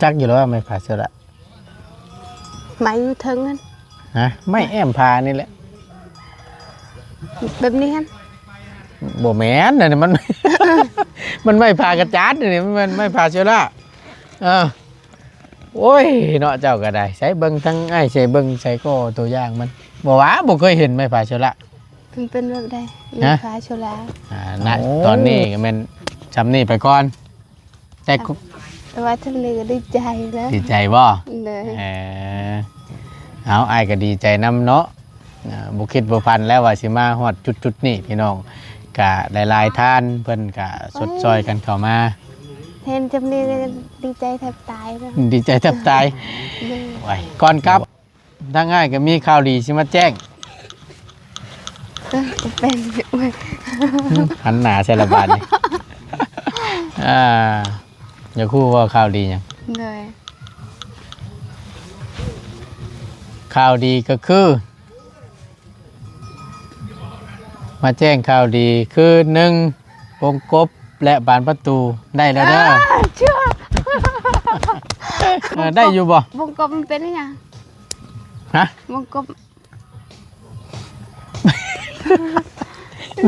จักอยู่แล้วว่าไม่ผ่าเสือละไม่อยู่ถึงนั่นฮะไม่แอมพานี่แหละแบบนี้ฮะบ่แม่นนี่มัน มันไม่ผ่ากระจาดนี่มันไม่ผ่าเสือละโอ้ยเนาะเจ้าก็ได้ใช้เบิ่งทั้งไอ้ใช้เบิ่งใช้ก็ตัวอย่างมันบ่ว่าบ่เคยเห็นไม่ผ่าเสือละมันเป็นแบบใดไม่ผ่าโชลาณตอนนี้ก็แม่นจำนี่ไปก่อนแต่ว่าท่านเลยก็ดีใจแล้วดีใจบ่เลยเอาไอ้ก็ดีใจนำเนาะบุคิดบุพันแล้วว่าสิมาฮอดจุดนี่พี่น้องกะหลายๆท่านเพิ่นกะสดซอยกันเข้ามาเห็นจำนี้ดีใจแทบตายแล้วดีใจแทบตายไว้ก่อนครับถ้าง่ายก็มีข่าวดีสิมาแจ้งเป็นหันหน้าใส่ละบาดนี่อย่าคู่ว่าข่าวดีหยังเลยข่าวดีก็คือมาแจ้งข่าวดีคือ1วงกบและบานประตูได้แล้วเด้อเชื่อได้อยู่บ่วงกบมันเป็นยังไงฮะวงกบ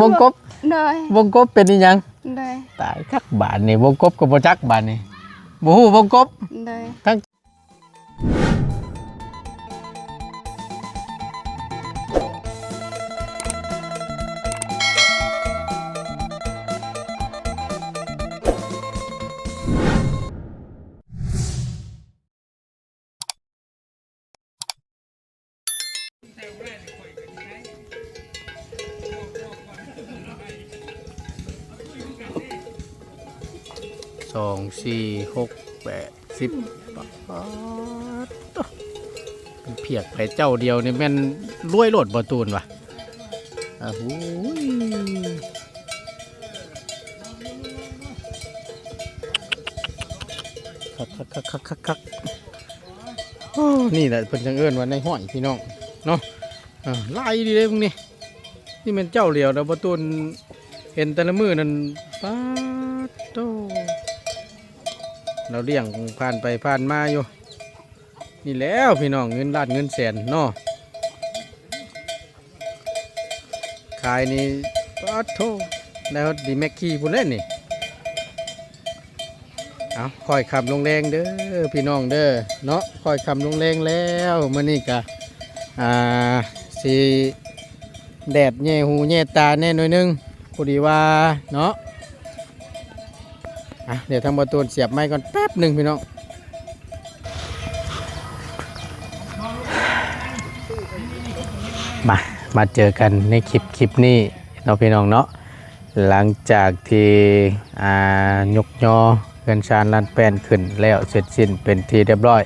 วงกบเลยวงกบเป็นยังเลยตายคักบานนี่วงกบกับบ่จักบานนี่บ่ฮู้วงกบเลยทั้ง2 4 6 8 10เพียกไปเจ้าเดียวนี่แม่นรวยโลดบ่ตูนว่ะหูคักนี่แหละเพิ่นจังเอิ้นว่าในห้อยพี่น้องเนาะไล่ดีเลยพวกนี้นี่มันเจ้าเดียวแล้วบ่ตูนเห็นแต่ละมื้อนั่นป๊าดโตเราเลี้ยงผ่านไปผ่านมาอยู่นี่แล้วพี่น้องเงินล้านเงินแสนเนาะขายนี่ป๊าดโตแล้วดีแม็กกี้พูดเล่นนี่เอาคอยขับลงแรงเด้อพี่น้องเด้อเนาะคอยขับลงแรงแล้วมื้อนี้กะสีแดดแย่หูแย่ตาแน่หน่อยนึงพอดีว่าเนาะเดี๋ยวทางประตูเสียบไม้ก่อนแป๊บหนึ่งพี่น้องมาเจอกันในคลิปนี้เนาะพี่น้องเนาะหลังจากที่ยกยอเงินชานลันแป้นขึ้นแล้วเสร็จสิ้นเป็นที่เรียบร้อย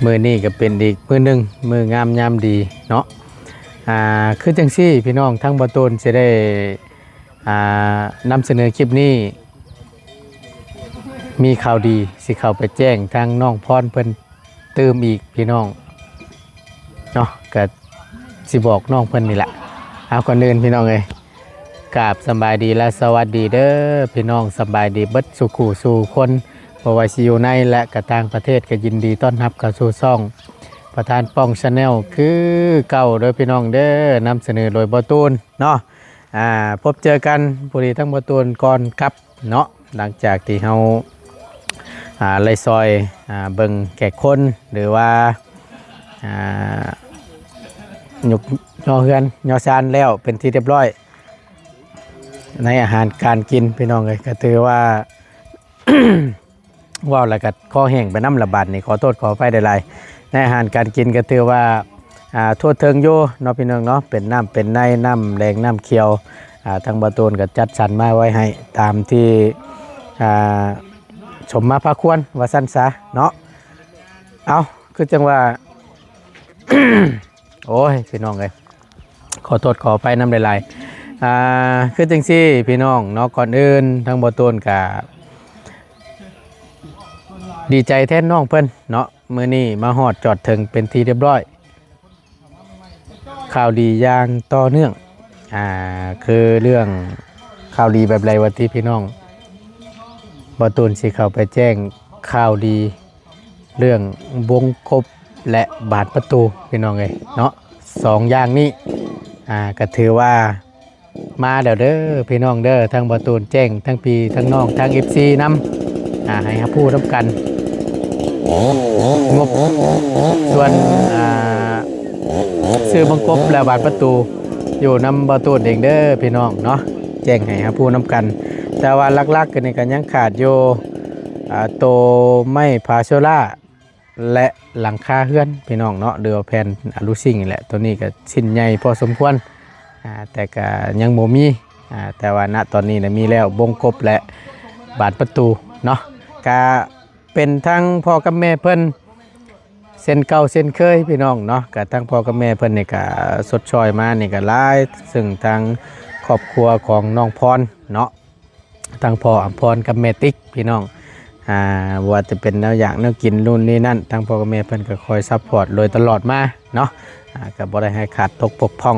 มือนี้ก็เป็นอีกมือหนึ่งมืองามยามดีเนาะคือจังซี่พี่น้องทั้งประตูจะได้นำเสนอคลิปนี้มีข่าวดีสิเข้าไปแจ้งทางน้องพรเพิ่นเติมอีกพี่น้องเนาะก็สิบอกน้องเพิ่นนี่แหละเอาก่อนอื่นพี่น้องเลยกราบสบายดีและสวัสดีเด้อพี่น้องสบายดีเบิดสุขสู่คนบ่ว่าสิอยู่ในและก็ต่างประเทศก็ยินดีต้อนรับเข้าสู่ช่องประธานป้องชาแนลคือเก่าโดยพี่น้องเด้อนำเสนอโดยบ่ตูนเนาะพบเจอกันพอดีทั้งประตูก่อนครับเนาะหลังจากที่เราไล่ซอยเบิ่งแขกคนหรือว่าหยุกยอเฮือนยอซานแล้วเป็นที่เรียบร้อยในอาหารการกินพี่น้องเลยก็ถือว่า ว้าวแล้วก็ข้อแห้งไปน้ำระบาดนี่ขอโทษขอไฟได้ไรในอาหารการกินก็ถือว่าทั่วเทิงโยเนาะพี่น้องเนาะเป็นน้ำเป็นในน้ำแรงน้ำเขียวทางประตูนก็จัดสรรมาไว้ให้ตามที่ชมมาพาควรว่าสั้นซะเนาะเอาคือจังว่า โอ้ยพี่น้องเลยขอโทษขอไปน้ำลายคือจังซี่พี่น้องเนาะก่อนอื่นทางประตูนก็ดีใจแทนน้องเพิ่นเนาะมื้อนี้มาฮอดจอดถึงเป็นที่เรียบร้อยข่าวดีอย่างต่อเนื่องคือเรื่องข่าวดีแบบไรวันที่พี่น้อง บ่ตูนสิเข้าไปแจ้งข่าวดีเรื่องวงกบและบานประตูพี่น้องเอ้ยเนาะสองอย่างนี้ก็ถือว่ามาเด้อพี่น้องเด้อทั้งบ่ตูนแจ้งทั้งพี่ทั้งน้องทั้ง FC นำให้รับผู้นำกันงบส่วนซื้อบังกบและบานประตูอยู่นำบ่ตูนเองเด้อพี่น้องเนาะแจ้งให้รับผู้นำกันแต่ว่าลักๆกันนี่ก็ยังขาดอยู่โตไม่พาโซล่าและหลังคาเฮือนพี่น้องเนาะเดือแผ่นอลูซิ่งนี่แหละตัวนี้ก็ชิ้นใหญ่พอสมควรแต่ก็ยังบ่มีแต่ว่าณตอนนี้นะมีแล้วบงกบและบานประตูเนาะก็เป็นทั้งพ่อกับแม่เพิ่นเส้นเก่าเส้นเคยพี่น้องเนาะก็ทั้งพ่อกับแม่เพิ่นนี่ก็สดช่อยมานี่ก็หลายซึ่งทางครอบครัวของน้องพรเนาะทั้งพ่ออภรกับแม่ติ๊กพี่น้องว่าจะเป็นแนวอย่างแนวกินนู่นนี่นั่นทางพ่อกับแม่เพิ่นก็คอยซัพพอร์ตโดยตลอดมาเนาะก็บ่ได้ให้ขาดตกบกพร่อง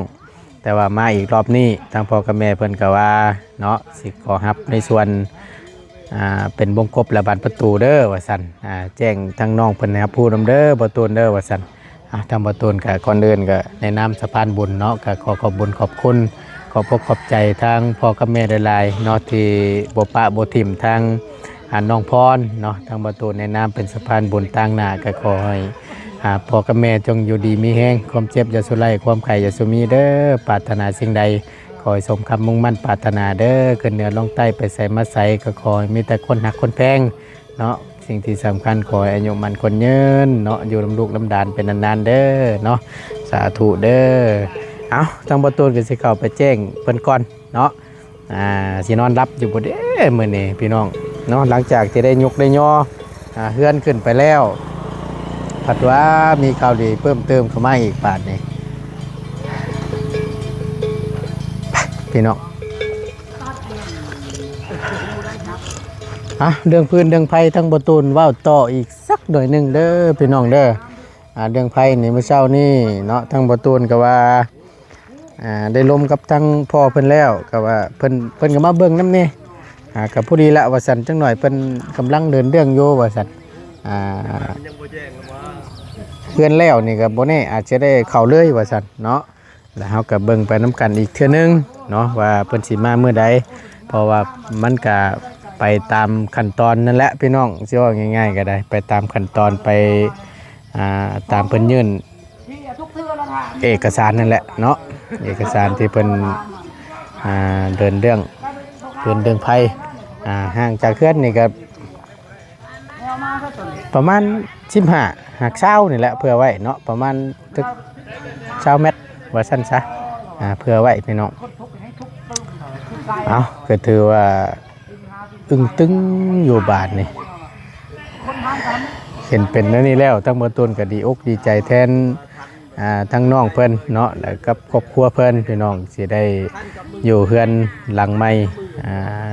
แต่ว่ามาอีกรอบนี้ทางพ่อกับแม่เพิ่นก็ว่าเนาะสิขอรับในส่วนเป็นวงกบและบานประตูเด้อว่าซั่นแจ้งทางน้องเพิ่นนะครับผู้นำเด้อบ่ตูนเด้อว่าซั่นทางบ่ตูนก็ก่อนเดินก็ในนามสะพานบุญเนาะก็ขอบบุญขอบคุณขอบใจทางพ่อกับแม่หลายๆเนาะที่บ่ปะบ่ทิ่มทางน้องพรเนาะทางประตูในน้ำเป็นสะพานบุญต่างหน้าก็ขอให้พ่อกับแม่จงอยู่ดีมีแห้งความเจ็บอย่าสุไลความไข่อย่าสุมีเด้อปรารถนาสิ่งใดขอให้สมคำมุ่งมั่นปรารถนาเด้อขึ้นเหนือลงใต้ไปใส่มาใส่ก็ขอให้มีแต่คนหักคนแพงเนาะสิ่งที่สำคัญขอให้อายุมันคนยืนเนาะอยู่ลำลูกลำดานเป็นนานๆเด้อเนาะสาธุเด้อเอาทางประตูก็สิเข้าไปแจ้งเพิ่นก่อนเนาะสินอนรับอยู่บ่เด้มื้อนี้พี่น้องเนาะหลังจากที่ได้ยกได้ย่อเฮือนขึ้นไปแล้วผัดว่ามีข่าวดีเพิ่มเติมเข้ามาอีกบาทนี่พี่น้องเรื่องพื้นเรื่องไผ่ทั้งประตูนว่าวต่ออีกสักหน่อยหนึ่งเด้อพี่น้องเด้อเรื่องไผ่นี่เมื่อเช้านี่เนาะทั้งประตูนก็ว่าได้ลมกับทั้งพ่อเพิ่นแล้วก็ว่าเพิ่นก็มาเบิ่งน้ำนี่กับผู้ดีละว่าสันจังหน่อยเพิ่นกำลังเดินเรื่องโยว่าสันเพื่อนแล้วนี่ก็บ่แน่อาจจะได้เข้าเลยว่าสันเนาะแล้วเฮาก็เบิ่งไปน้ำกันอีกเทื่อนึงเนาะว่าเพิ่นสิมาเมื่อใดเพราะว่ามันก็ไปตามขั้นตอนนั่นแหละพี่น้องสิว่าง่ายๆก็ได้ไปตามขั้นตอนไปตามเพิ่นยื่นเอกสารนั่นแหละเนาะเอกสารที่เพิ่นเดินเรื่องไผ่ห่างจากเขื่อนนี่ก็ประมาณ15หักเช้านี่แหละเพื่อไว้เนาะประมาณตึก20 เมตรว่าสั้นซะเพื่อไว้พี่น้องเอาก็ถือว่าอึ้งตึงอยู่บาทนี่เห็นเป็นแล้วนี่แล้วตั้งเมื่อต้นก็ดีอกดีใจแทนทั้งน้องเพิ่นเนาะแล้วกับครอบครัวเพิ่นพี่น้องสิได้อยู่เฮือนหลังใหม่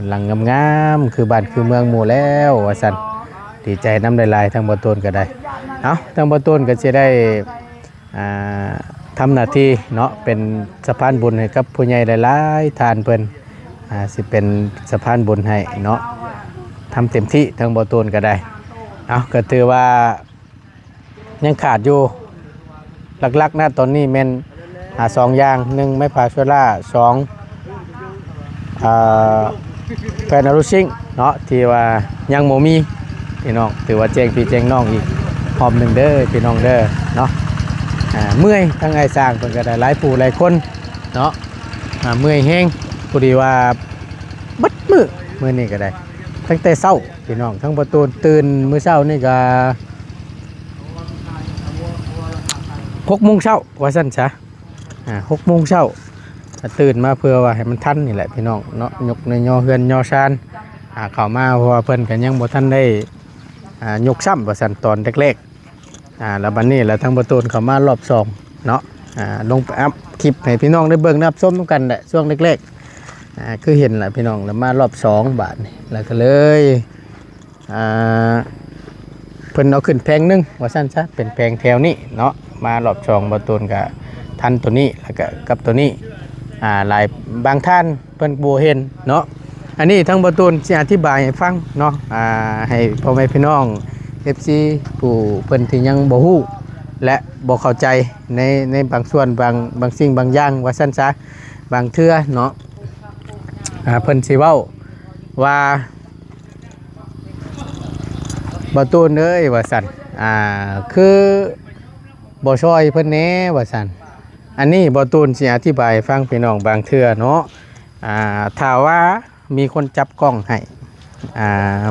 หลังงามๆคือบ้านคือเมืองหมู่แล้วว่าซั่นดีใจน้ำลายๆทั้งบ่ต้นก็ได้เอาทั้งบ่ต้นก็สิได้ทำหน้าที่เนาะเป็นสะพานบุญให้กับผู้ใหญ่หลายๆทานเพิ่นสิเป็นสะพานบุญให้เนาะทำเต็มที่ทั้งบ่ต้นก็ได้เอาก็ถือว่ายังขาดอยู่หลักๆนะตอนนี้แม่น2อย่าง1ไม้พาโซล่า2แฟนอลูซิ่งเนาะที่ว่ายังบ่มีพี่น้องถือว่าแจ้งพี่แจ้งน้องอีกพร้อม1เด้อพี่น้องเด้อเนาะเมื่อยทั้งไอ้สร้างเพิ่นก็ได้หลายผู้หลายคนเนาะเมื่อยแฮงพอดีว่าบัดมื้อนี้ก็ได้ตั้งแต่เช้าพี่น้องทั้งประตูตื่นมื้อเช้านี่ก็6 โมงเช้าว่าซั่นซะ6 โมงเช้าตื่นมาเพื่อว่าให้มันทันนี่แหละพี่น้องเนาะยกในย่อเฮือนย่อชานเข้ามาเพราะว่าเพิ่นก็ยังบ่ทันได้ยกซ้ำว่าซั่นตอนแรกๆแล้วบัดนี้แล้วทั้งประตูเข้ามารอบ2เนาะลงไปอัพคลิปให้พี่น้องได้เบิ่งนับส้มกันแหละช่วงแรกๆคือเห็นแหละพี่น้องแล้วมารอบ2บาทนี่แล้วก็เลยเพิ่นเอาขึ้นแพงนึงว่าซั่นซะเป็นแพงแถวนี้เนาะมารอบ2ประตูก็ทันตัวนี้แล้วก็กับตัวนี้หลายบางท่านเพิ่นบ่เห็นเนาะ อันนี้ทั้งประตูนสิอธิบายให้ฟังเนาะให้พ่อแม่พี่น้อง FC ผู้เพิ่นที่ยังบ่ฮู้และบ่เข้าใจในบางส่วนบางสิ่งบางอย่างว่าซั่นซะบางเทื่อเนาะเพิ่นสิเว้าว่าประตูนเอ้ยว่าซั่นคือบ่ช่วยเพิ่นแหน่ว่าซั่นอันนี้ประตูนสิอธิบายให้ฟังพี่น้องบางเทื่อเนาะถ้าว่ามีคนจับกล้องให้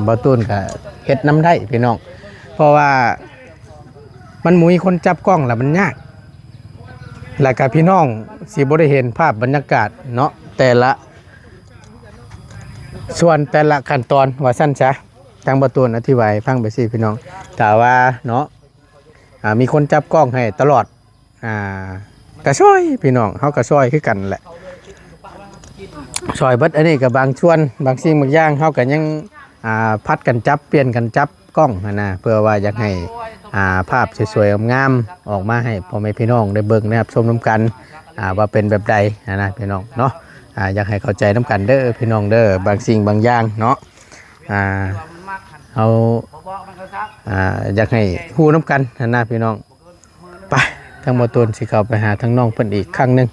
บ่ตูนก็เฮ็ดน้ำได้พี่น้องเพราะว่ามันมีคนจับกล้องแล้วมันยากแล้วก็พี่น้องสิบ่ได้เห็นภาพบรรยากาศเนาะแต่ละส่วนแต่ละขั้นตอนว่าซั่นซะทางบ่ตูนอธิบายฟังไปสิพี่น้องถ้าว่าเนาะมีคนจับกล้องให้ตลอดก็ช่วยพี่น้องเฮาก็ช่วยคือกันแหละซอยเบิดอันนี้กับบางช่วงบางสิ่งบางอย่างเขาก็ยังพัดกันจับเปลี่ยนกันจับกล้องนะเพื่อว่าอยากให้ภาพสวยๆงามๆออกมาให้พ่อแม่พี่น้องได้เบิ่งนะครับชมน้ำกันว่าเป็นแบบใดนะพี่น้องเนาะอยากให้เข้าใจน้ำกันเด้อพี่น้องเด้อบางสิ่งบางอย่างเนาะเอาอยากให้ฮู้น้ำกันนะพี่น้องไปทั้งหมดตัวสิเข้าไปหาทั้งน้องเพิ่นอีกครั้งนึง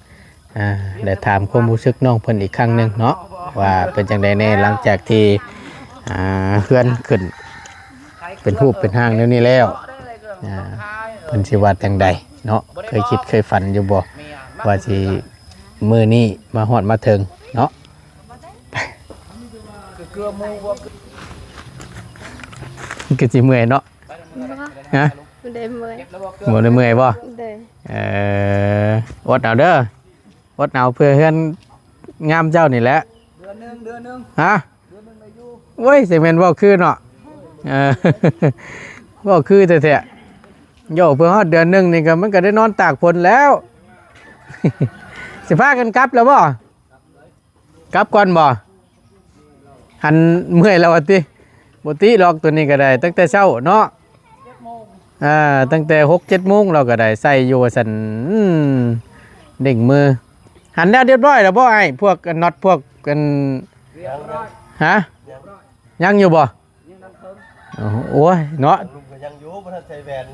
เดี๋ยวถามความรู้สึกน้องเพิ่นอีกครั้งหนึ่งเนาะว่าเป็นจังใดแน่หลังจากที่เพื่อนขึ้นเป็นรูปเป็นห้างเดี๋ยวนี้แล้วเพิ่นสิว่าจังใดเนาะเคยคิดเคยฝันอยู่บ่ว่าสิมื้อนี้มาฮอดมาถึงเนาะก็สิเมื่อยเนาะฮะบ่ได้เมื่อย บ่ได้เมื่อยบ่ได้อดเอาเด้ออดเอาเพื่อเฮือนงามเจ้านี่แหละเดือนนึงฮะเดือนนึงอายุโอ้ยสิแม่นเว้าคือเนาะเว้าคือแท้ๆโยเพื่อฮอดเดือนนึงนี่ก็มันก็ได้นอนตากฝนแล้วสิพากันกลับแล้วบ่กลับก่อนบ่หันเมื่อยแล้วว่าติบ่ติหรอกตัวนี้ก็ได้ตั้งแต่เช้าเนาะตั้งแต่ 6-7 โมงเราก็ได้ใส่อยู่ว่าซั่นเด้งมือหันแล้วเรียบร้อยแล้วบ่ไอ้พวกน็อตพวกกันฮะยังอยู่บ่โอ้ยเนาะลุงก็ยังอยู่บ่ทันใส่แหวน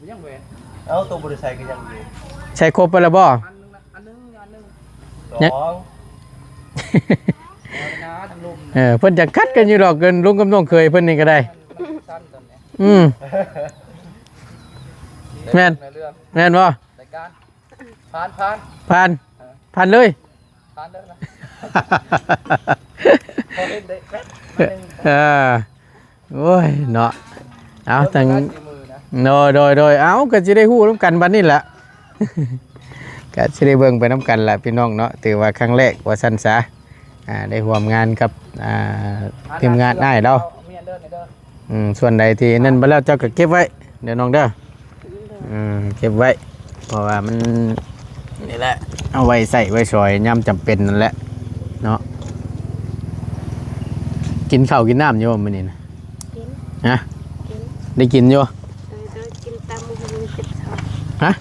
ยังแหวนตัวบ่ได้ใส่ก็ยังอยู่ใช้ครบไปแล้วบ่อันนึง2เพิ่นจะคัดกันอยู่ดอกเกินลุงกับน้องเคยเพิ่นนี่ก็ได้แม่นบ่ผ่านเลยโอ้ยเนาะเอาทั้งโดยเอาก็สิได้ฮู้นำกันบัดนี้แหละก็สิได้เบิ่งไปนำกันแหละพี่น้องเนาะถือว่าครั้งแรกว่าซั่นซะได้ร่วมงานกับทีมงานได้เราส่วนใดที่นั่นบ่แล้วเจ้าก็เก็บไว้เดี๋ยวน้องเด้อเก็บไว้เพราะว่ามันนี่แหละเอาไว้ใส่ไว้ซอยย่ำจำเป็นนั่นแหละเนาะกินข้าวกินน้ำอยู่มื้อนี้นะฮะได้กินอยู่กินตามมือเจ็บท้องฮะ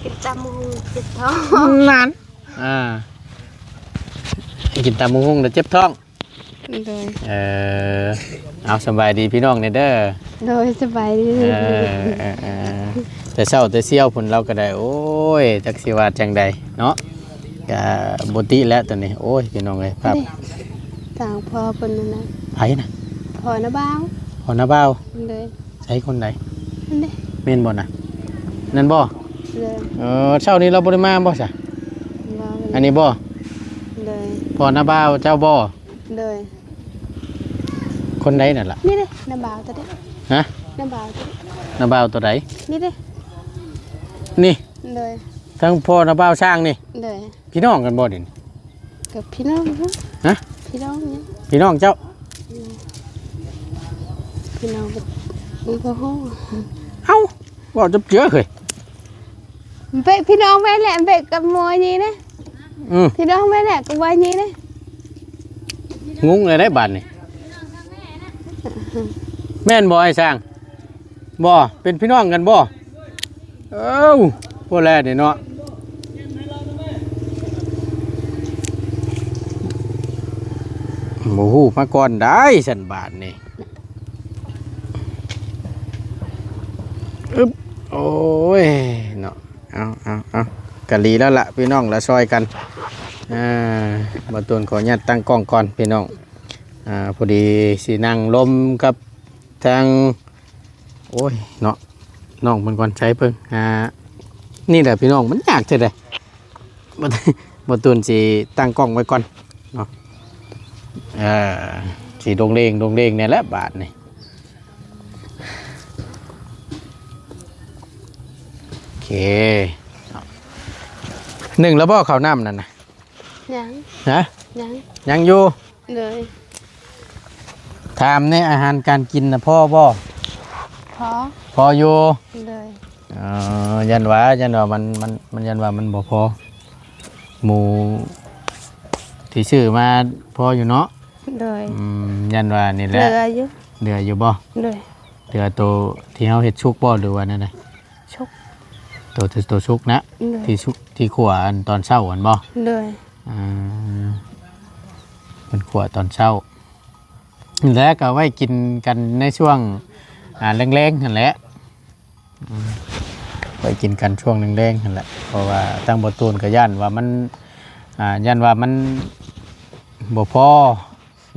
กินตามมือเจ็บท้องนานกินตามมือหุ้งแล้วเจ็บท้องเอาสบายดีพี่น้องเนี่ยเด้อโดยสบายดีแต่เศร้าแต่เซี่ยวผลเราก็ได้โอ้ยจักสิว่าจังใดเนาะกับบติแล้วตอนนี้โอ้ยพี่น้องเลยครับต่างพอเป็นนะไผนะพอนะบ้าวพอนะบ้าวเลยใช้คนไหนนี่เมนบ่น่ะนั่นบ่เลยเช้านี้เราบ่ได้มาบ่จ้ะอันนี้บ่เลยพอนะบ้าวเจ้าบ่เลยคนไหนนั่นล่ะนี่เด้น้าบ่าวตัวเด้ฮะน้าบ่าวตัวน้าบ่าวตัวไหนนี่เด้นี่เลยทั้งพ่อน้าบ่าวสร้างนี่เลยพี่น้องกันบ่ดิกับพี่น้องฮะพี่น้องเนี่ยพี่น้องเจ้าพี่น้องมันก็ฮู้เอ้าบ่จับเจือเคยเบะพี่น้องแม่แหละเบะกับมวยนี่นะพี่น้องแม่แหละกับวายนี่นะงุ้งเลยได้บาดนี่แม่นบ่ไอ้สร้างบ่เป็นพี่น้องกันบ่พวกแลนี่เนาะ บ่ฮู้มาก่อนได้สันบาทนี่อึ๊บโอ้ยเนาะเอากะลีแล้วล่ะพี่น้องละซอยกันบ่ตูนขออนุญาตตั้งกล้องก่อนพี่น้องพอดีสินั่งลมกับทางโอ้ยเนาะน้องเพิ่นก่อนใช้เพิ่งนี่แหละพี่น้องมันยากจังได๋บ่ตูนสิตั้งกล้องไว้ก่อนเนาะสีดงเด้งเนี่ยแหละบาทนี่โอเคหนึ่งแล้วบ่ข้าวน้ำนั่นนะยัง ฮะ ยังอยู่เลย ถามในอาหารการกินนะพ่อบ่พออยู่เลยยันว่ามันยันว่ามันบ่พอหมูที่ซื้อมาพออยู่เนาะเลยยันว่านี่แหละเหลืออยู่บ่เลยเหลือตัวที่เฮาเฮ็ดชุกบ่หรือว่านั่นน่ะชุกตัวชุกนะที่ชุกที่ขั่วอันตอนเช้าอันบ่เลยมันขั่วตอนเช้าแล้วก็ไว้กินกันในช่วงแรงๆนั่นแหละไว้กินกันช่วงแรงๆนั่นแหละเพราะว่าตั้งบ่ตูนก็ย่านว่ามันย่านว่ามันบ่พอ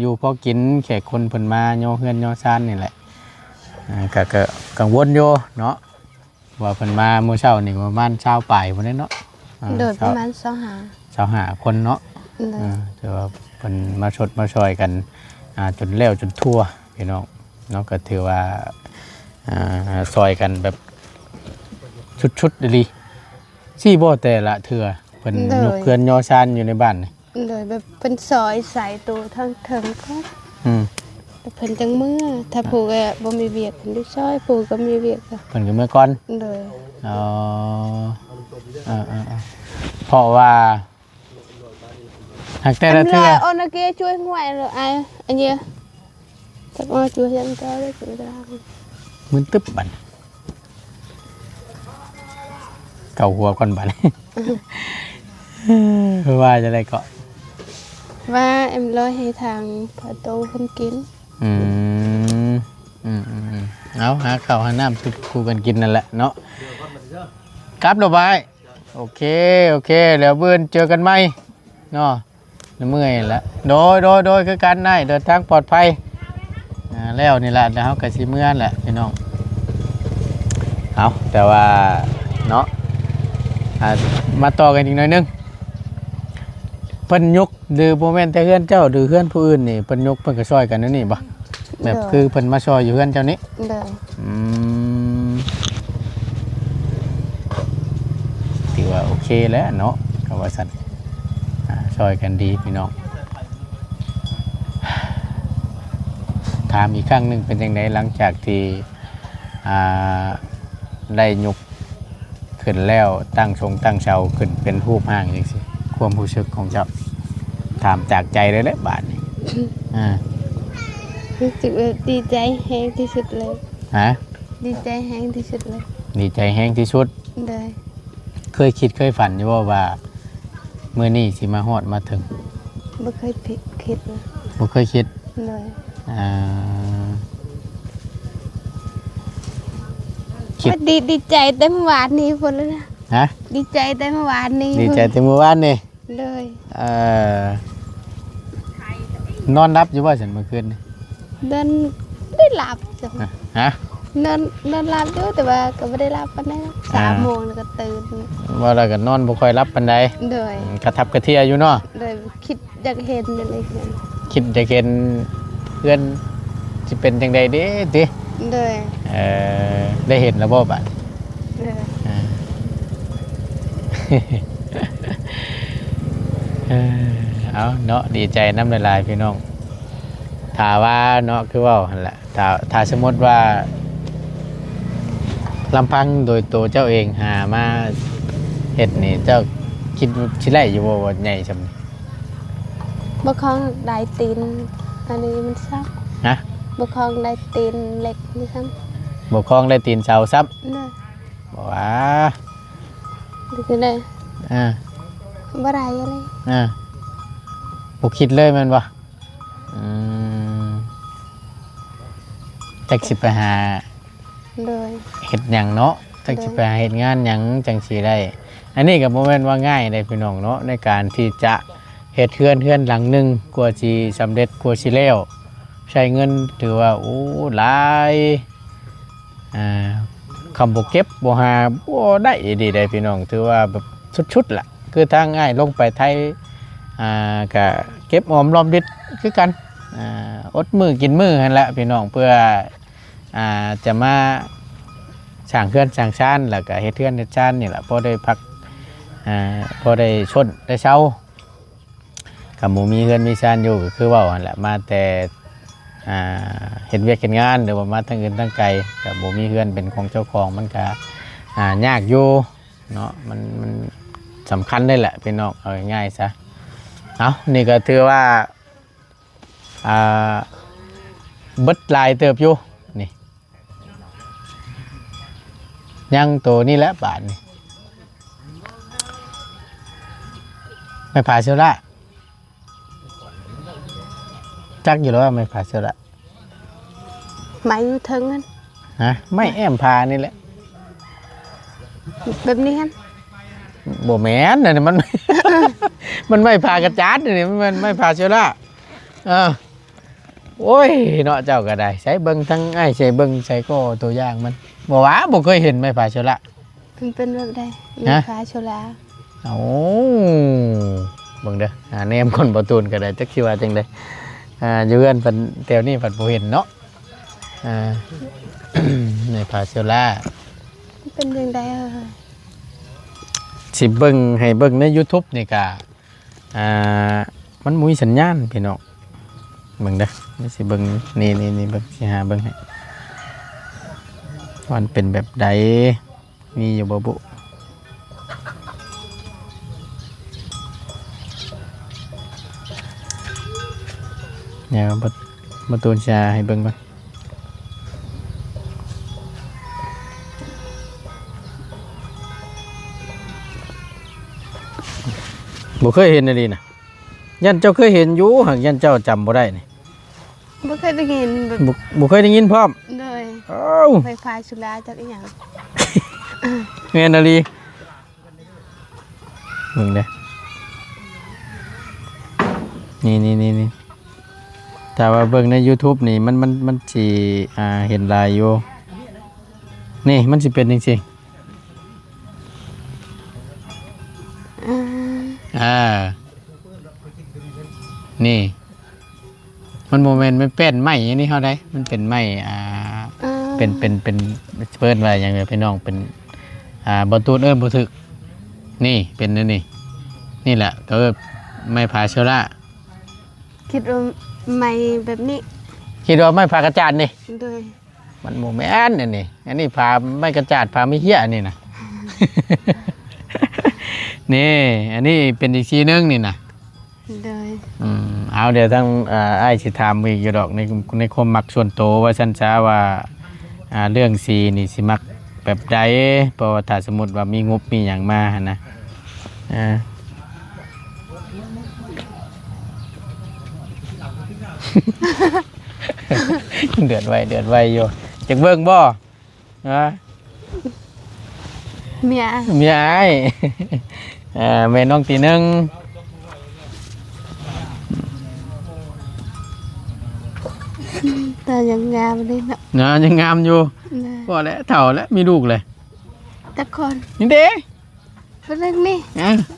อยู่พอกินแขกคนเพิ่นมาโยเฮือนโยซานนี่แหละก็กังวลอยู่เนาะว่าเพิ่นมามื้อเช้านี่ประมาณ20ปลายพุ่นเนาะโดยประมาณ25คนเนาะแต่ว่าเพิ่นมาชดมาช่วยกันจนแล้วจนทั่วพี่น้องเนาะก็ถือว่าซอยกันแบบชุดๆดีซี่บ่แต่ละเทื่อเพิ่นยกเฮือนโยซานอยู่ในบ้านนี่เลยแบบเป็นซอยสายตัวทั้งถึงก็เพิ่นจังเมื่อถ้าผู้ก็บ่มีเวียกเพิ่นได้ซอยผู้ก็มีเวียกเพิ่นก็เมื่อก่อนเลยเพราะว่าหากแต่ละเทื่อโอนาเกช่วยห่วยเลยอันเนี้ยจักมาช่วยยันเจ้าได้สิได้มึนตึ๊บบัดเก่าหัวก่อนบัดว่าจะได้เกาะว่าเอ็มร้อยให้ทางพอโตเพิ่นกินเอาหาข้าวหาน้ำคู่กันกินนั่นแหละเนาะครับดอกไม้โอเคแล้วเบื่อเจอกันไหมเนาะเมื่อยแล้วโดยคือกันได้เดินทางปลอดภัยแล้วนี่แหละเดี๋ยวเขากระชิเมื่อแหละพี่น้องเอาแต่ว่าเนาะมาต่อกันอีกหน่อยนึงเพิ่นยกหรือโมเมนต์แต่เพื่อนเจ้าหรือเพื่อนผู้อื่นนี่เพิ่นยกเพิ่นก็ช่วยกันนั่นนี่บ่แบบคือเพิ่นมาช่วยอยู่เพื่อนเจ้านี้ถือว่าโอเคแล้วเนาะก็ว่าสั่นช่วยกันดีพี่น้องถามอีกครั้งหนึ่งเป็นยังไงหลังจากที่ได้ยกขึ้นแล้วตั้งเสาขึ้นเป็นรูปห้างอย่างสิความรู้สึกของเจ้าถามจากใจเลยแหละบาทนี่รู้สึกดีใจแห้งที่สุดเลยดีใจแห้งที่สุดเลยดีใจแห้งที่สุดเลยเคยฝันอยู่ว่าเมื่อนี้สิมาฮอดมาถึงบ่เคยคิดเลยบ่เคยคิดเลยดีใจแต่เมื่อวานนี้พุ่นเลยนะดีใจแต่เมื่อวานนี้เลยนอนรับอยู่ว่าฉันเมื่อคืนเดินได้หลับจ้ะนอนหลับอยู่แต่ว่าก็ไม่ได้หลับปานใด3 โมงแล้วก็ตื่นว่าแล้วก็นอนบ่ค่อยหลับปานใดเลยกระทับกระเทียอยู่เนาะเลยคิดอยากเห็นอะไรกันคิดอยากเห็นเพื่อนสิเป็นจังได๋เด้ติเลยได้เห็นแล้วบ่บัดเอาเนาะดีใจน้ำลายพี่น้องถ้าว่าเนาะคือว่าหั่นแหละถ้าสมมติว่าลำพังโดยตัวเจ้าเองหามาเฮ็ดนี่เจ้าคิดสิได้อยู่บ่ว่าใหญ่ซำนี้บ่คล้องได้ตีนอันนี้มันซับบ่คล้องได้ตีนเล็กนี่ซ้ำบ่คล้องได้ตีนเสาซับบ่ว่าดูคือได้บ่ได้อะไรบ่คิดเลยแม่นบ่ อืมจักสิไปหา โดย เฮ็ดหยังเนาะจักสิไปหาเฮ็ดงานหยังจังสิได้ อันนี้ก็บ่แม่นว่าง่ายเด้พี่น้องเนาะในการที่จะเฮ็ดเฮือนหลังหนึงกว่าสิสำเร็จกว่าสิแล้วใช้เงินถือว่าโอ้หลายคำบ่เก็บบ่หาบ่ได้ดีได้พี่น้องถือว่าแบบสุดๆล่ะคือทางง่ายลงไปไทยก็เก็บออมรอมริบคือกันอดมือกินมือหั่นแหละพี่น้องเพื่อจะมาสร้างเฮือนสร้างชานแล้วก็เฮ็ดเฮือนเฮ็ดชานนี่แหละพอได้พักพอได้ชดได้เช้ากับหมูมีเฮือนมีชานอยู่ก็คือเว้าหั่นแหละมาแต่เฮ็ดเวียกเฮ็ดงานหรือว่ามาทางอื่นทางไกลกับหมูมีเฮือนเป็นของเจ้าของมันก็ยากอยู่เนาะมันสำคัญได้แหละพี่น้องเอาง่ายๆซะเอานี่ก็ถือว่าเบิดลายเติบอยู่นี่ยังโตนี่แหละบาทนี่ไม่ผ่าเชียวละจักอยู่แล้วว่าไม่ผ่าเชียวละ ไม้อยู่ถึงนั่น ฮะไม่แอมพานี่แหละ แบบนี้ฮั่น บ่แม่นน่ะมัน มันไม่ผ่ากระจาดนี่มันไม่ผ่าเชียวละโอ้ยเนาะเจ้าก็ได้ใช้เบิ่งทั้งไอ้ใช้เบิ่งใช้ก็ตัวอย่างมันบ่ว่าบ่เคยเห็นไม่ผ่าเชียวละ มันเป็นแบบใดมี ฮะ ฟ้าโชลา เอาเบิ่งเด้อแนมคนบ่ตูนก็ได้จักสิว่าจังได๋อยู่เฮือนเพิ่นแถวนี้เพิ่นบ่เห็นเนาะในพาเซลล่า มันเป็นจังได๋สิเบิ่งให้เบิ่งใน YouTube นี่ก็มันบ่มีสัญญาณพี่น้องเบิ่งเด้อนี่สิเบิ่งนี่เบิ่งสิหาเบิ่งให้มันเป็นแบบใดมีอยู่บ่บุเดี๋ยวบ่ตูนชาให้เบิ่งก่อนบ่เคยเห็นเลยนะยันเจ้าเคยเห็นอยู่หากยันเจ้าจำบ่ได้นี่ บ่เคยได้ยินแบบ บ่เคยได้ยินพร้อม เลย เอ้า ไฟฟ้าโชลาจักอีหยัง แม่นอะลีมึงเด้อนี่แต่ว่าเบิ่งใน YouTube นี่มันสิเห็นหลายอยู่นี่มันสิเป็นจังซี่ นี่มันโมเมนต์มันเป็นไม้อย่างนี้เขาได้มันเป็นไม้เป็นเพิ่นว่าอย่างเงี้ยพี่น้องเป็นบอลตูนบ่ถึกนี่เป็นนี่แหละก็ไม้ผาเชล่า คิดว่าไม้แบบนี้ คิดว่าไม้ผากระจาดนี่ โดย มันโมเมนต์นี่อันนี้ผาไม้กระจาดผาไม่เหี้ยนี่นะ นี่อันนี้เป็นอีกทีนึงนี่นะ โดย เอาเดี๋ยวทั้งไอ้สิถามอีกอยู่ดอกในความมักส่วนโตวว่าฉันช้าว่าเรื่องสีนี่สิมักแบบใดเพราะว่าถ้าสมมติว่ามีงบมีอย่างมาหั่นนะเดือดไวอยู่จักเบิ่งบ่เมีย อ้ายแม่น้องตีหนึง แต่ยังงามเลยเนาะ นะยังงามอยู่ นะ พอแล้วเฒ่าแล้วมีลูกเลย แต่คน นี่เด้ เป็นเรื่องนี้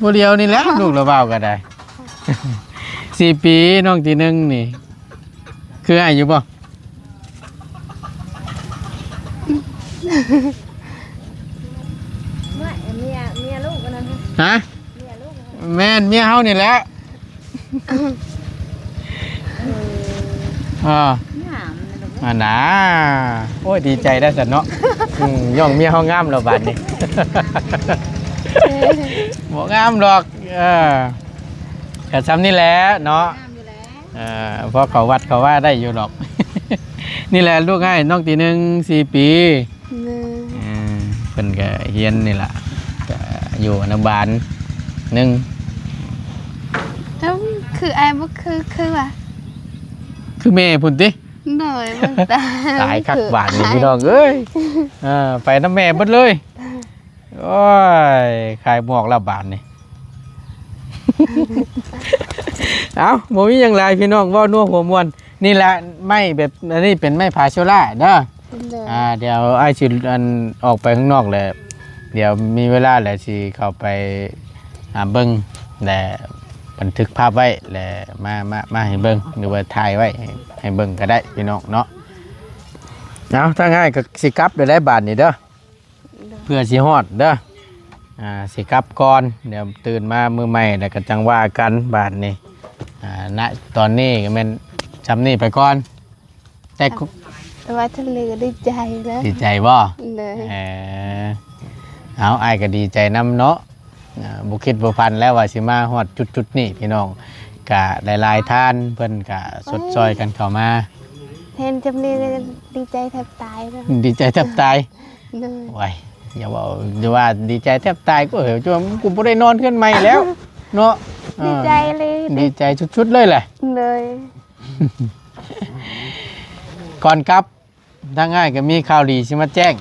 ผู้เดียวนี่แหละ ลูกระเบาก็ได้ 4 ปีน้องตีหนึงนี่ คืออายุบ่ ไม่เมียลูกกันนะ ฮะแม่นเมียเฮานี่แหละนะโอ้ยดีใจได้สันเนาะย่องเมียเฮางามแล้วบัดนี้ บ่งามดอกก็ซ้ำนี่แหละเนาะเพราะเขาวัดเขาว่าได้อยู่ดอก นี่แหละลูกง่ายน้องตีหนึง4 ปีเพิ่นก็เฮียนนี่ล่ะก็อยู่อนุบาล1 แล้วคือไอ้บ่คือว่า คือแม่พุ่นติ หน่อยมันตาย ตายคักบาดนี่พี่น้องเอ้ยไปน้ำแม่เบิดเลยโอ้ยขายหมวกละบาทนี่ เอาโมมีอย่างไรพี่น้องเว่านัวหัวมวนนี่แหละไม่แบบอันนี้เป็นไม่พาโชล่าเด้อ เลย เดี๋ยวไอ้ชิอันออกไปข้างนอกแหละเดี๋ยวมีเวลาแหละสิเข้าไปเบิ้งแต่บันทึกภาพไว้แหละมาให้เบิ้งหรือว่าถ่ายไว้ให้เบิ้งก็ได้พี่น้องเนาะเอาถ้าง่ายก็สิกลับได้บาทนี่เด้อเพื่อสิฮอดเด้อสิกลับก่อนเดี๋ยวตื่นมามือใหม่แล้วก็จังว่ากันบาทนี่ณตอนนี้ก็แม่นจำนี่ไปก่อนแต่ แต่ว่าทะเลก็ดีใจแล้ว ดีใจบ่ เลย เอาไอ้ายก็ดีใจน้ำเนาะบุคิดบุพันแล้วว่าสิมาฮอดจุดนี่พี่น้องกะหลายๆท่านเพิ่นกะสดซอยกันเข้ามา เห็นจำเนียก็ดีใจแทบตายแล้ว ดีใจแทบตาย เลย ไว้อย่าว่าดีใจแทบตายก็เหวจนกูบ่ได้นอนขึ้นใหม่แล้วเนาะ ดีใจเลย ดีใจชุดๆเลยแหละ เลย ก่อนกลับทางง่ายก็มีข่าวดีสิมาแจ้ง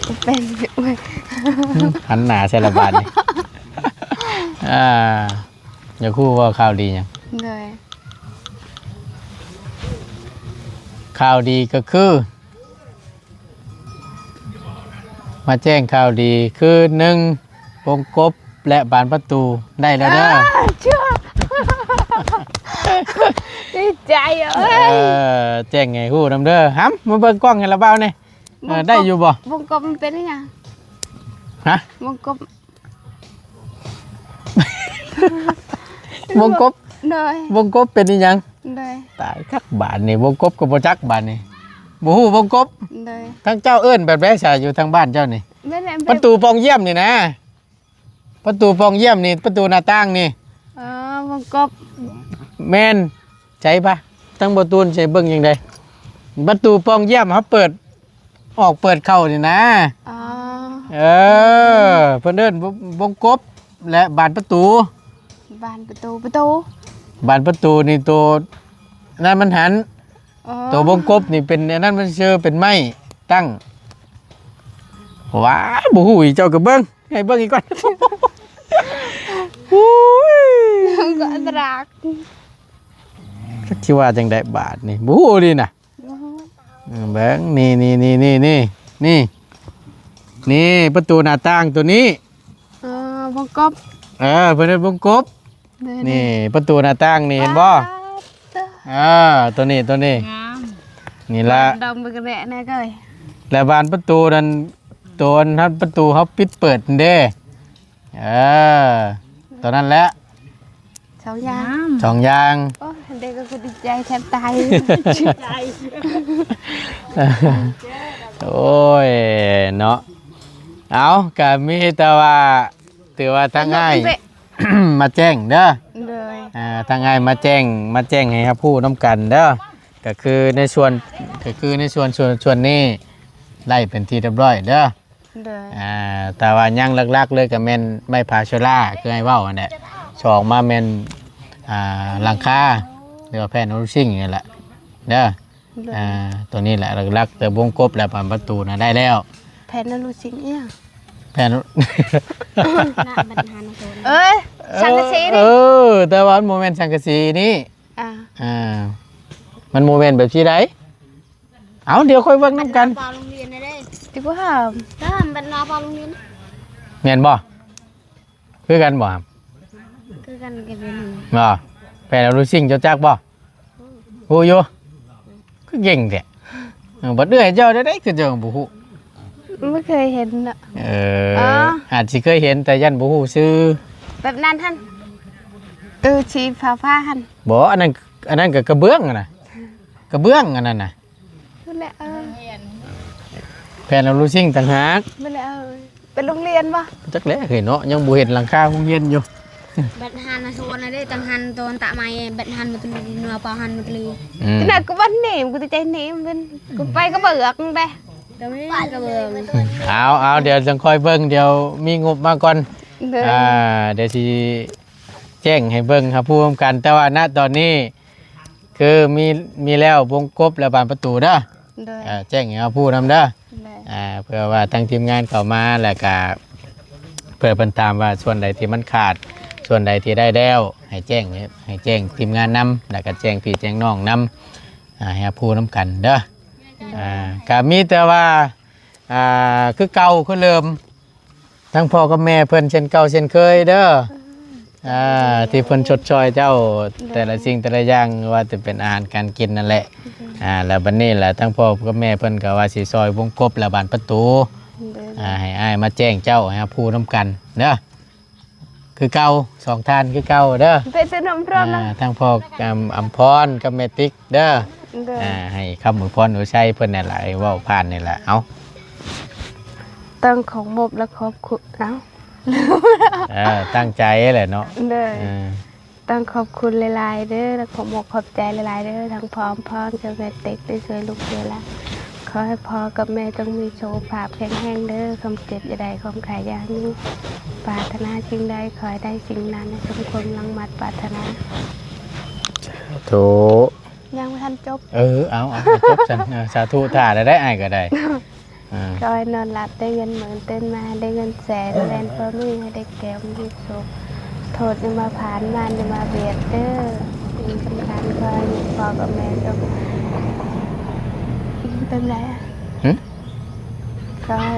จะเป็นไว้ หันหน้าใส่ละบาดนี่ อย่าคู่ว่าข่าวดีหยัง เลย ข่าวดีก็คือ มาแจ้งข่าวดีคือ1วงกบและบานประตูได้แล้วเด้อ เชื่อดีใจเอ้ย แจ้งไงฮู้นำเด้อห้ำมาเบิ่งกล้องให้ละเบ้านี่ได้อยู่บ่ วงกบมันเป็นยัง ฮะ วงกบ วงกบ เลยว งกบเป็นอีหยัง เลย ตายคักบาดนี่วงกบก็บ่จักบาดนี่บ่ฮู้วงกบ เลย ทั้งเจ้าเอิ้นแบบแรกซะอยู่ทางบ้านเจ้านี่ ไม่ได้ ประตูปองเยี่ยมนี่นะประตูปองเยี่ยมนี่ประตูหน้าต่างนี่ วงกบ แม่นใจปะทั้งประตูใช้เบิ่งยังไงประตูปองเยี่ยมเขาเปิดออกเปิดเข้านี่นะ อ๋อ เพิ่นเดินวงกบและบานประตู บานประตู บานประตูนี่ตัวนั่นมันหัน อ๋อ ตัววงกบนี่เป็นอันนั่นมันเชื่อเป็นไม้ตั้งว้าบ่ฮู้อีเจ้าก็เบิ่งให้เบิ่งอีกก่อน อุ้ย ก็อันตราย คิดว่าจังได้บาทนี่บู๊ดีนะแบงค์นี่ประตูหน้าต่างตัวนี้ วงกบ เพื่อนวงกบนี่ประตูหน้าต่างนี่เห็นบ่ตัวนี้นี่ละ ดองไปกระแดะแน่เลย และบานประตูนั้นตัวนั้นประตูเขาปิดเปิดเด้ตัวนั้นแหละ สองอย่าง สองอย่าง โอ้เด็กก็คือดีใจแทบตาย โอ้ยเนาะเอาก็มีแต่ว่าถือว่าทางง่าย มาแจ้งเด้อ เลย ทางง่ายมาแจ้งให้ครับผู้น้ำกันเด้อก็คือในส่วนนี้ได้เป็นที่เรียบร้อยเด้อ เลย แต่ว่ายังลักๆเลยก็แม่นไม่พาโชล่าคือให้เว้าอันเนี้ยสองมาแม่นหลังคาหรือว่าแผ่นรูชิ่งนี่แหละเด้อตัวนี้แหละลักๆแต่วงกบและบานประตูนะได้แล้ว แผ่นนั้นรู้สิ่งเอี้ย แผ่น เอ้ยสังกะสีดิ แต่ว่าโมเมนต์สังกะสีนี่ มันโมเมนต์แบบที่ใดเอาเดี๋ยวค่อยเบิ่งน้ำกัน ปอโรงเรียนนะเด้ ที่ว่า ถ้าบรรดาปอโรงเรียน แม่นบ่คือกันบ่ครับ คือกันกันเป็นหนึ่ง บ่แผ่นรูชิ่งเจ้าจักบ่ฮู้อยู่คือเก่งแท้บ่เดือยเจ้าได้คือเจ้าบ่ฮู้ ไม่เคยเห็นอ่ะ อาจสิเคยเห็นแต่ยันบ่ฮู้ชื่อ แบบนั้นท่านตูชีฟ้าหัน บ่อันนั้นก็กระเบื้องอะนะกระเบื้องอันนั้นน่ะ ไม่แล้ว แผ่นรูชิ่งต่างหาก ไม่แล้วเป็นโรงเรียนปะ จักแลเคยเนาะยังบ่เห็นหลังคาโรงเรียนอยู่ บัดฮันนะโซนนะเด้ตังฮันตอนตะไม้บัดฮันมันตลีนัวปอฮันมันตลี ขนาดกูบ้านเหนมกูจะใจเหนมเป็นกูไปก็เบิกไป ก็ไม่ได้กระเบื้อง เอาเดี๋ยวจังค่อยเบิ่งเดี๋ยวมีงบมาก่อน เลย เดี๋ยวสิแจ้งให้เบิ่งครับผู้ร่วมกัน แต่ว่าณตอนนี้ คือมีแล้ววงกบและบานประตูเด้อ โดย แจ้งให้เฮาผู้นำเด้อ โดย เพื่อว่าทางทีมงานเข้ามาแล้วก็เพื่อเพิ่นตามว่าส่วนใดที่มันขาดส่วนใดที่ได้แล้วให้แจ้งทีมงานนำแล้วก็แจ้งพี่แจ้งน้องนำให้เฮาผู้นำกันเด้อก็มีแต่ว่าคือเก่าคือเดิมทั้งพ่อกับแม่เพิ่นเช่นเก่าเช่นเคยเด้อที่เพิ่นชดเชยเจ้าแต่ละสิ่งแต่ละอย่างว่าจะเป็นอาหารการกินนั่นแหละแล้วบัดนี้แหละทั้งพ่อกับแม่เพิ่นก็ว่าสิซอยวงกบและบานประตูให้อ้ายมาแจ้งเจ้าให้ผู้นำกันเด้อคือเก่าสองท่านคือเก่าเด้อ เป็นสนมพร้อมนะ ทั้งพ่ออำพรกับแม่ติ๊กเด้อ โดย ให้คำอวยพรอวยชัยเพิ่นนี่แหละเว้าผ่านนี่แหละเอา ตั้งของมบและขอบคุณเอ้า ตั้งใจแหละเนาะ โดย เออ ตั้งขอบคุณหลายๆเด้อและขอบใจหลายๆเด้อทั้งพร้อมพรกับแม่เต็กได้ช่วยลูกเดือละขอให้พ่อกับแม่จงมีโชคภาพแข็งแรงเด้อความเจ็บอย่าได้ความขายยานี้ปรารถนาสิ่งใดขอให้ได้สิ่งนั้นสมความลังมัดปรารถนา โถ ยังไม่ทันจบ เอาจบจันสาธุถ่าได้อ้ายก็ได้ ก็ให้นอนหลับได้เงินหมื่นเต้นมาได้เงินแสนแลนเฟอร์มี่ให้ได้แก้วมีสุขโทษจะมาผ่านมานจะมาเบียดเด้อสิ่งสำคัญก็ให้พ่อกับแม่จงเป็นไรอะ หึ ก็ให้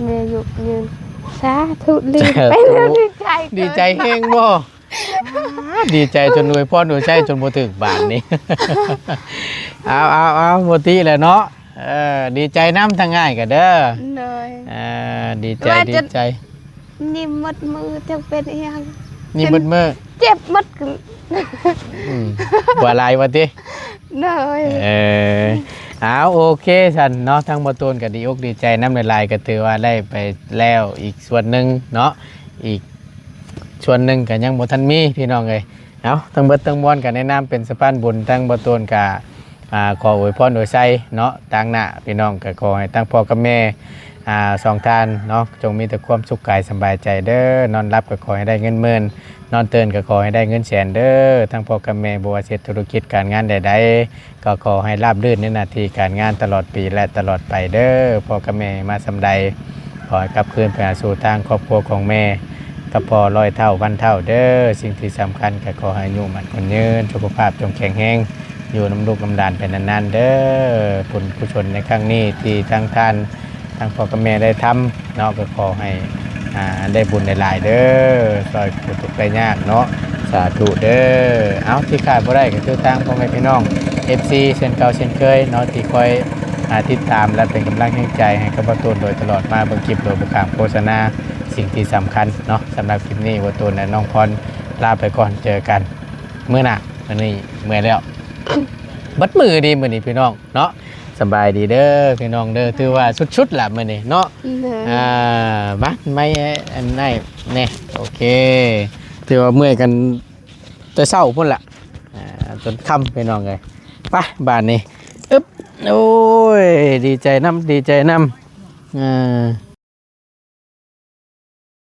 แม่อยู่ยืนสาธุดีไปแล้วดีใจเกิน ดีใจแฮงบ่ดีใจจนอวยพรอวยชัยจนบ่ถึกบาทนี้ เอาบ่ติแหละเนาะดีใจน้ำทางง่ายก็เด้อ เลย ดีใจดีใจ นี่หมดมือจะเป็นอีหยัง นี่เบิดมื้อ เจ็บหมดกึ่ง ว่าหลายว่าติ เลย เอาโอเคสันเนาะทั้งบ่ตูนก็ดีอกดีใจน้ำลายก็ถือว่าได้ไปแล้วอีกส่วนหนึงเนาะอีกส่วนหนึงก็ยังบ่ทันมีพี่น้องเอ้ยเอาทั้งเบิดทั้งมวลก็แนะนำเป็นสะพานบุญทั้งบ่ตูนก็ขออวยพรอวยชัยเนาะต่างหน้าพี่น้องก็ขอให้ทั้งพ่อกับแม่สองท่านเนาะจงมีแต่ความสุขกายสบายใจเด้อนอนรับก็ขอให้ได้เงินหมื่นนอนตื่นก็ขอให้ได้เงินแสนเด้อทั้งพ่อกับแม่บ่ว่าสิธุรกิจการงานใดๆก็ขอให้ราบรื่นในหน้าที่การงานตลอดปีและตลอดไปเด้อพ่อกับแม่มาสำใดขอให้กลับคืนไปหาสู่ทางครอบครัวของแม่กับพ่อร้อยเท่าพันเท่าเด้อสิ่งที่สำคัญก็ขอให้อายุมันคนยืนสุขภาพจงแข็งแรงอยู่น้ำลูกน้ำดานเป็นนานๆเด้อผลผู้ชนในครั้งนี้ที่ทั้งท่านทั้งพ่อกับแม่ได้ทำเนาะก็ขอให้ได้บุญหลายๆเด้อซอยผู้ทุกข์ได้ยากเนาะสาธุเด้อเอาที่ขาดบ่ได้ก็คือทางพ่อแม่พี่น้อง FC เช่นเก่าเช่นเคยเนาะที่คอยติดตามและเป็นกำลังใจให้กับบ่ตูนโดยตลอดมาเบิ่งคลิปโดยบ่ข้ามโฆษณาสิ่งที่สำคัญเนาะสำหรับคลิปนี้บ่ตูนและน้องพรลาไปก่อนเจอกันมื้อหน้ามื้อนี้เมื่อยแล้วบัดมือดีมื้อนี้พี่น้องเนาะสบายดีเด้อพี่น้องเด้อถือว่าชุดๆล่ะมื้อนี้เนาะ เลย บ้านไม่อันไหนเนี่ยโอเคถือว่าเมื่อยกันแต่เศร้าพุ่นละจนค่ำไปน้องเลยไปบ้านนี้อึ๊บโอ้ยดีใจน้ำ